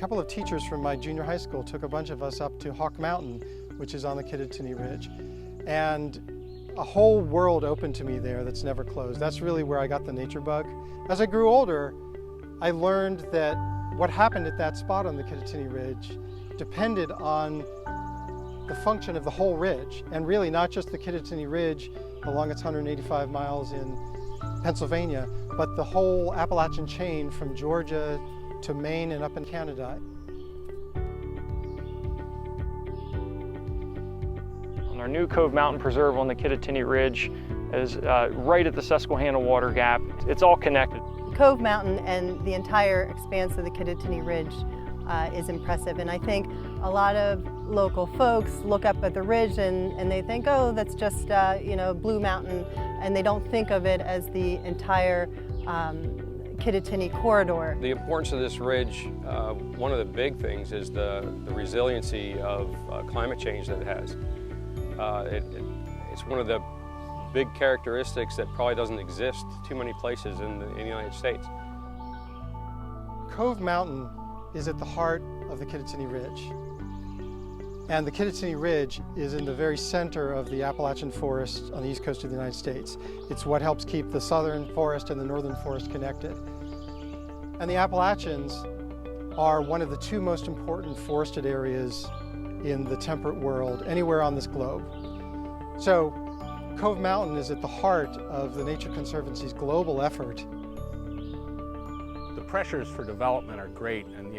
couple of teachers from my junior high school took a bunch of us up to Cove Mountain, which is on the Kittatinny Ridge. And a whole world opened to me there that's never closed. That's really where I got the nature bug. As I grew older, I learned that what happened at that spot on the Kittatinny Ridge depended on the function of the whole ridge, and really not just the Kittatinny Ridge along its 185 miles in Pennsylvania, but the whole Appalachian chain from Georgia to Maine and up in Canada. Our new Cove Mountain Preserve on the Kittatinny Ridge is right at the Susquehanna Water Gap. It's all connected. Cove Mountain and the entire expanse of the Kittatinny Ridge is impressive, and I think a lot of local folks look up at the ridge and they think, oh, that's just Blue Mountain, and they don't think of it as the entire Kittatinny corridor. The importance of this ridge, one of the big things is the resiliency of climate change that it has. It's one of the big characteristics that probably doesn't exist too many places in the United States. Cove Mountain is at the heart of the Kittatinny Ridge. And the Kittatinny Ridge is in the very center of the Appalachian forest on the east coast of the United States. It's what helps keep the southern forest and the northern forest connected. And the Appalachians are one of the two most important forested areas in the temperate world, anywhere on this globe. So Cove Mountain is at the heart of the Nature Conservancy's global effort. The pressures for development are great, and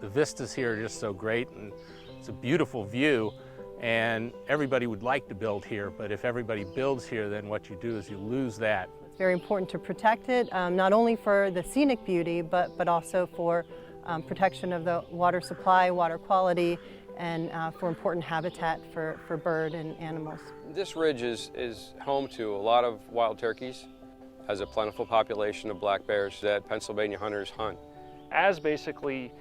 the vistas here are just so great, and it's a beautiful view, and everybody would like to build here, but if everybody builds here, then what you do is you lose that. It's very important to protect it, not only for the scenic beauty, but also for protection of the water supply, water quality, and for important habitat for bird and animals. This ridge is home to a lot of wild turkeys, has a plentiful population of black bears that Pennsylvania hunters hunt. As basically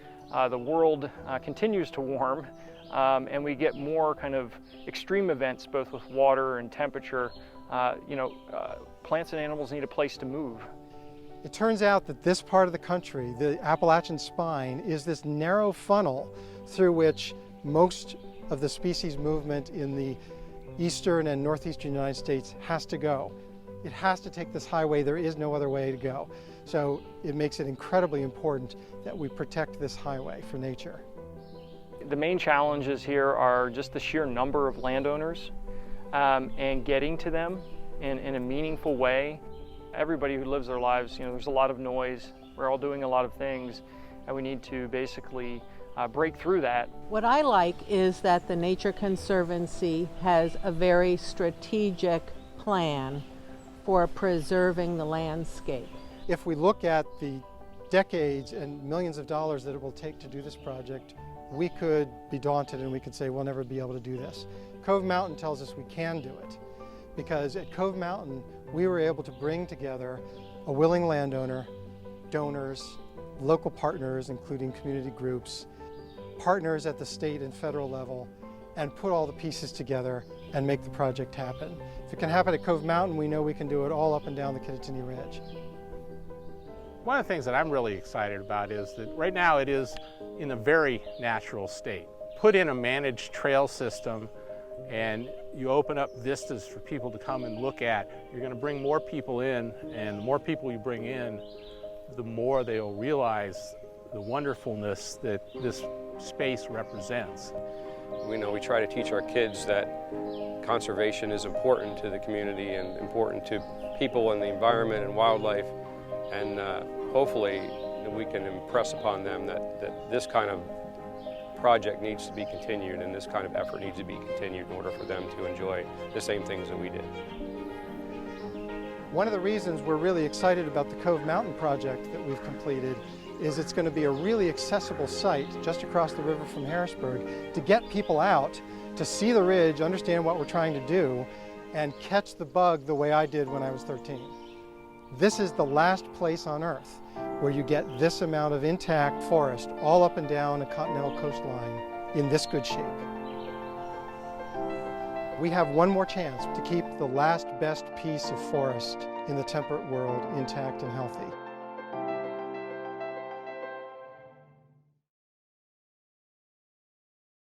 the world continues to warm and we get more kind of extreme events, both with water and temperature, plants and animals need a place to move. It turns out that this part of the country, the Appalachian spine, is this narrow funnel through which most of the species movement in the eastern and northeastern United States has to go. It has to take this highway. There is no other way to go. So it makes it incredibly important that we protect this highway for nature. The main challenges here are just the sheer number of landowners and getting to them in a meaningful way. Everybody who lives their lives, there's a lot of noise. We're all doing a lot of things, and we need to basically break through that. What I like is that the Nature Conservancy has a very strategic plan for preserving the landscape. If we look at the decades and millions of dollars that it will take to do this project, we could be daunted and we could say we'll never be able to do this. Cove Mountain tells us we can do it, because at Cove Mountain we were able to bring together a willing landowner, donors, local partners including community groups, partners at the state and federal level, and put all the pieces together and make the project happen. If it can happen at Cove Mountain, we know we can do it all up and down the Kittatinny Ridge. One of the things that I'm really excited about is that right now it is in a very natural state. Put in a managed trail system and you open up vistas for people to come and look at. You're going to bring more people in, and the more people you bring in, the more they'll realize the wonderfulness that this space represents. We try to teach our kids that conservation is important to the community and important to people and the environment and wildlife, and hopefully we can impress upon them that this kind of project needs to be continued and this kind of effort needs to be continued in order for them to enjoy the same things that we did. One of the reasons we're really excited about the Cove Mountain project that we've completed is it's going to be a really accessible site just across the river from Harrisburg to get people out to see the ridge, understand what we're trying to do, and catch the bug the way I did when I was 13. This is the last place on Earth where you get this amount of intact forest all up and down a continental coastline in this good shape. We have one more chance to keep the last best piece of forest in the temperate world intact and healthy.